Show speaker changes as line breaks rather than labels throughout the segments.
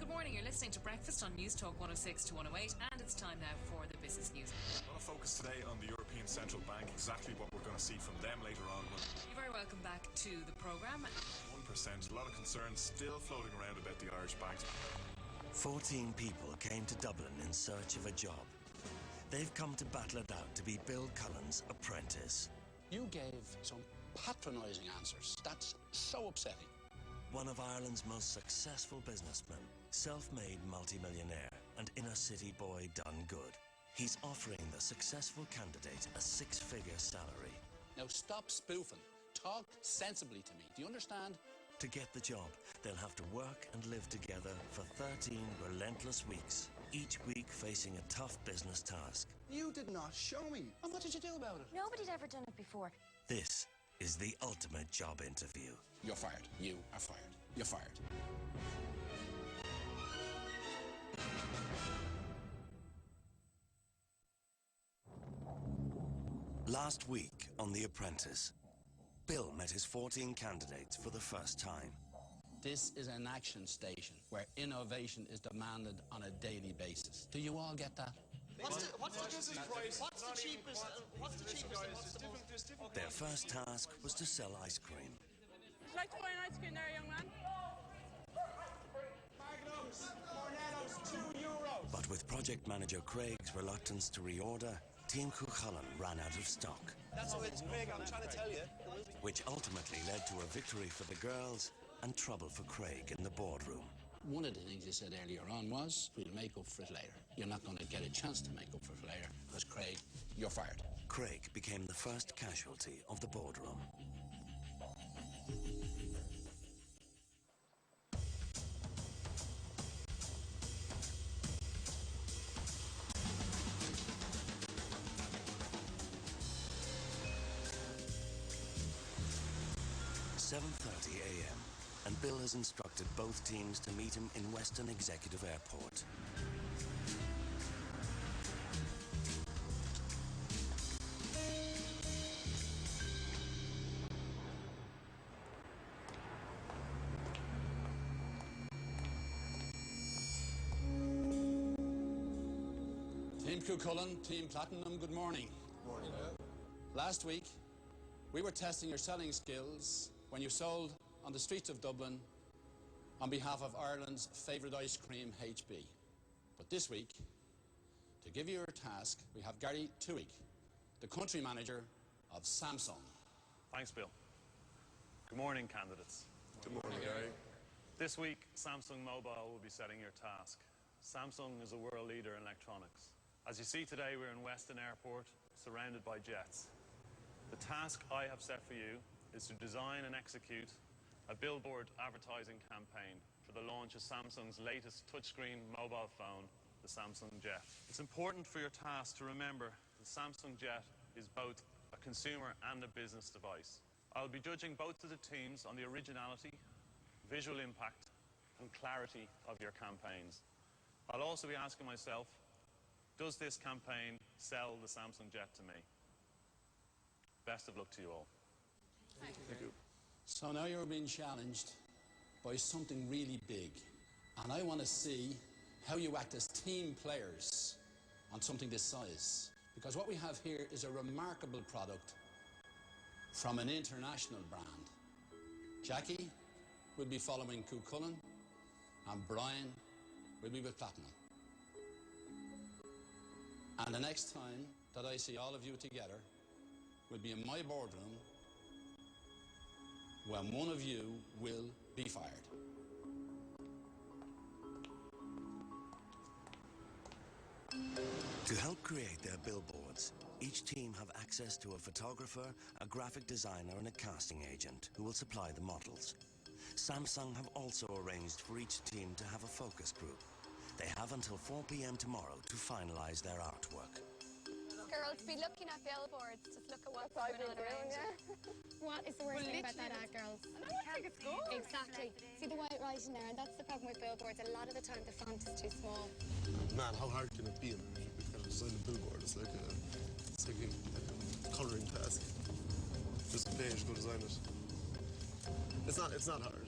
Good morning, you're listening to Breakfast on News Talk 106 to 108, and it's time now for the business news.
I want to focus today on the European Central Bank, exactly what we're going to see from them later on.
You're very welcome back to the programme.
1%, a lot of concerns still floating around about the Irish banks.
14 people came to Dublin in search of a job. They've come to battle it out to be Bill Cullen's apprentice.
You gave some patronising answers. That's so upsetting.
One of Ireland's most successful businessmen, self-made multimillionaire and inner-city boy done good. He's offering the successful candidate a six-figure salary.
Now stop spoofing. Talk sensibly to me. Do you understand?
To get the job, they'll have to work and live together for 13 relentless weeks, each week facing a tough business task.
You did not show me.
And what did you do about it?
Nobody'd ever done it before.
This is the ultimate job interview.
You're fired. You are fired. You're fired.
Last week on The Apprentice, Bill met his 14 candidates for the first time.
This is an action station where innovation is demanded on a daily basis. Do you all get that?
What's the business price? What's the cheapest?
Their first task was to sell ice cream.
Would you like to buy an ice cream there, young man?
Magnums, Cornettos, €2.
But with project manager Craig's reluctance to reorder, Team Cuchulainn ran out of stock.
That's what it's Craig, I'm trying to tell you.
Which ultimately led to a victory for the girls and trouble for Craig in the boardroom.
One of the things you said earlier on was, we'll make up for it later. You're not going to get a chance to make up for it later, because Craig, you're fired.
Craig became the first casualty of the boardroom. "7:30 a.m. and Bill has instructed both teams to meet him in Western Executive Airport.
Team Cuchulainn, Team Platinum, good morning.
Good morning.
Last week, we were testing your selling skills when you sold on the streets of Dublin on behalf of Ireland's favourite ice cream, HB. But this week, to give you your task, we have Gary Tuig, the country manager of Samsung.
Thanks, Bill. Good morning, candidates.
Good morning, Gary.
This week, Samsung Mobile will be setting your task. Samsung is a world leader in electronics. As you see today, we're in Weston Airport, surrounded by jets. The task I have set for you is to design and execute a billboard advertising campaign for the launch of Samsung's latest touchscreen mobile phone, the Samsung Jet. It's important for your task to remember the Samsung Jet is both a consumer and a business device. I'll be judging both of the teams on the originality, visual impact and clarity of your campaigns. I'll also be asking myself, does this campaign sell the Samsung Jet to me? Best of luck to you all.
Thank you.
So now you're being challenged by something really big. And I want to see how you act as team players on something this size. Because what we have here is a remarkable product from an international brand. Jackie will be following Cuchulainn and Brian will be with Platinum. And the next time that I see all of you together will be in my boardroom when one of you will be fired.
To help create their billboards, each team have access to a photographer, a graphic designer and a casting agent who will supply the models. Samsung have also arranged for each team to have a focus group. They have until 4 p.m. tomorrow to finalise their artwork.
Girls, be looking at billboards. Just look at what's going on around you.
What is the worst thing about that ad, girls?
I don't think it's good.
Exactly. See the white writing there, and that's the problem with billboards. A lot of the time the font is too small.
Man, how hard can it be? We've got to design a billboard. It's like a colouring task. Just a page, go design it. It's not hard.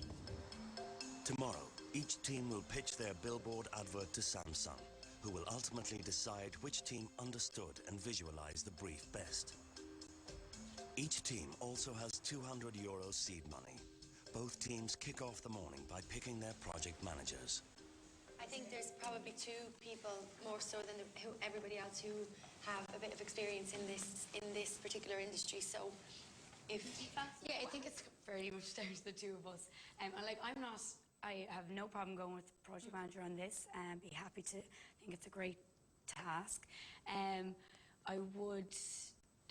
Tomorrow, Each team will pitch their billboard advert to Samsung, who will ultimately decide which team understood and visualized the brief best. Each team also has €200 seed money. Both teams kick off the morning by picking their project managers.
I think there's probably two people more so than everybody else who have a bit of experience in this particular industry. So, I think it's fairly much down to the two of us. I have no problem going with the project manager on this, and be happy to. I think it's a great task.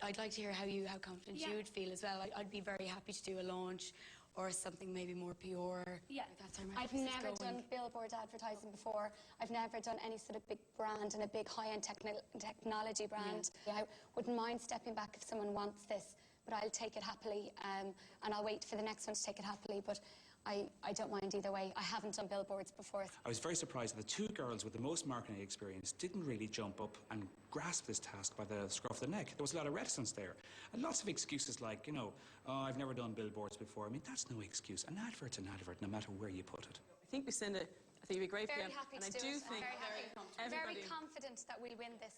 I'd like to hear how confident you would feel as well. I'd be very happy to do a launch or something maybe more pure.
Yeah,
that's how
I've never done billboard advertising before. I've never done any sort of big brand and a big high-end technology brand. Yeah. I wouldn't mind stepping back if someone wants this, but I'll take it happily, and I'll wait for the next one to take it happily. But I don't mind either way. I haven't done billboards before.
I was very surprised that the two girls with the most marketing experience didn't really jump up and grasp this task by the scruff of the neck. There was a lot of reticence there. And lots of excuses like, oh, I've never done billboards before. I mean, that's no excuse. An advert's an advert, no matter where you put it.
I think we send it. I think it'd be great for you.
Very happy
and
to
I do
it.
think
Very confident that we'll win this.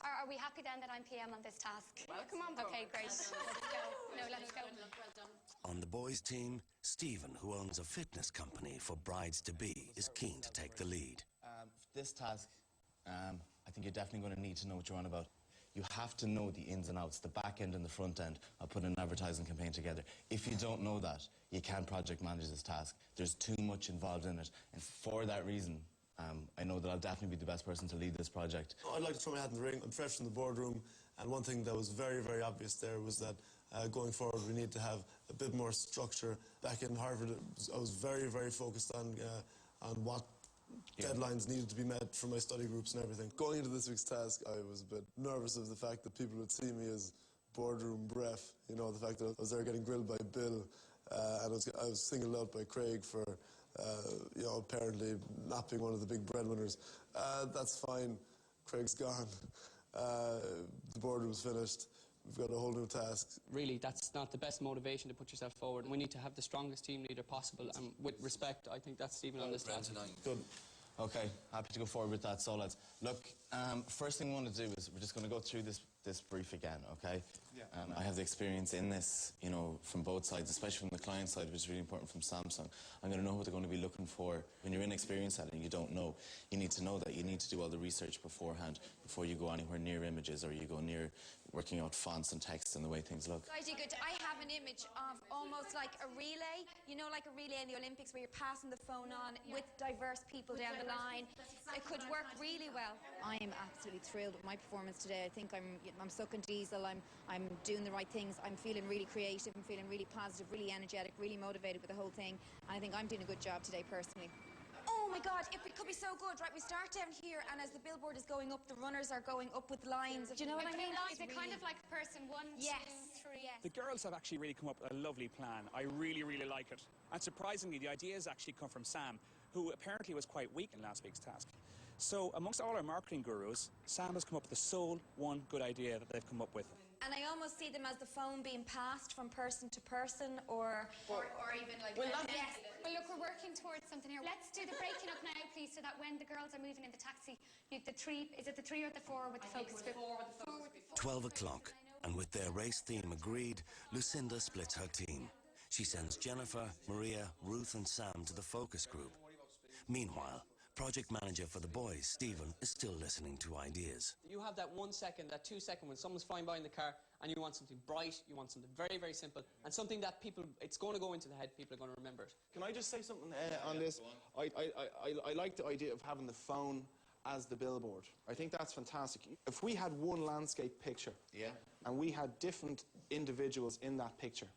Are we happy then that I'm PM on this task?
Welcome on board.
Okay, great. Let's go. No, let's go.
On the boys' team, Stephen, who owns a fitness company for brides-to-be, is keen to take the lead.
This task, I think you're definitely going to need to know what you're on about. You have to know the ins and outs, the back end and the front end of putting an advertising campaign together. If you don't know that, you can't project manage this task. There's too much involved in it. And for that reason, I know that I'll definitely be the best person to lead this project.
I'd like to throw my hat in the ring. I'm fresh from the boardroom, and one thing that was very, very obvious there was that going forward we need to have a bit more structure. Back in Harvard, I was very, very focused on what deadlines needed to be met for my study groups and everything. Going into this week's task, I was a bit nervous of the fact that people would see me as boardroom breath. You know, the fact that I was there getting grilled by Bill, and I was singled out by Craig for apparently not being one of the big breadwinners. That's fine. Craig's gone. The boardroom's finished. We've got a whole new task.
Really, that's not the best motivation to put yourself forward. We need to have the strongest team leader possible, and with respect, I think that's Stephen on this task.
Good. Okay, happy to go forward with that. So, lads, look, first thing we want to do is we're just going to go through this brief again, okay? Yeah. I have the experience in this, from both sides, especially from the client side, which is really important from Samsung. I'm going to know what they're going to be looking for. When you're in experience setting, you don't know. You need to know that. You need to do all the research beforehand, before you go anywhere near images or you go near working out fonts and text and the way things look.
I have an image of almost like a relay, like a relay in the Olympics where you're passing the phone on with diverse people down the line. It could work really well.
I am absolutely thrilled with my performance today. I think I'm sucking diesel, I'm doing the right things, I'm feeling really creative, I'm feeling really positive, really energetic, really motivated with the whole thing. And I think I'm doing a good job today personally.
Oh my God, it could be so good, right? We start down here, and as the billboard is going up, the runners are going up with lines. Do you know what I mean?
Is it kind of like person 1, 2, 3? Yes.
The girls have actually really come up with a lovely plan. I really, really like it. And surprisingly, the ideas actually come from Sam, who apparently was quite weak in last week's task. So amongst all our marketing gurus, Sam has come up with the sole one good idea that they've come up with.
And I almost see them as the phone being passed from person to person, or even like...
Yes. Well, look, we're working towards something here. Let's do the breaking up now, please, so that when the girls are moving in the taxi, is it the 3 or the 4 with the focus group?
12 o'clock, and with their race theme agreed, Lucinda splits her team. She sends Jennifer, Maria, Ruth and Sam to the focus group. Meanwhile, project manager for the boys, Stephen, is still listening to ideas.
You have that 1 second, that 2 second when someone's flying by in the car and you want something bright, you want something very, very simple, and something that it's going to go into the head, people are going to remember it.
Can I just say something on this? I like the idea of having the phone as the billboard. I think that's fantastic. If we had one landscape picture, and we had different individuals in that picture,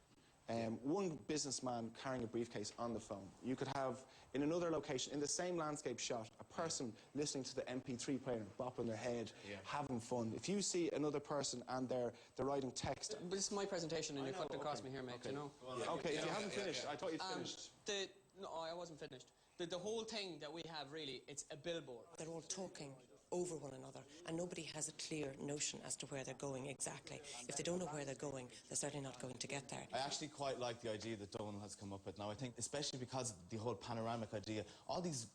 one businessman carrying a briefcase on the phone. You could have, in another location, in the same landscape shot, a person listening to the MP3 player, bopping their head, having fun. If you see another person and they're writing text...
But this is my presentation and you're cutting across me here, mate, you know?
Okay, if you haven't finished, I thought you'd finished.
No, I wasn't finished. The whole thing that we have, really, it's a billboard.
They're all talking over one another, and nobody has a clear notion as to where they're going exactly. If they don't know where they're going, they're certainly not going to get there.
I actually quite like the idea that Donal has come up with now. I think especially because the whole panoramic idea, all these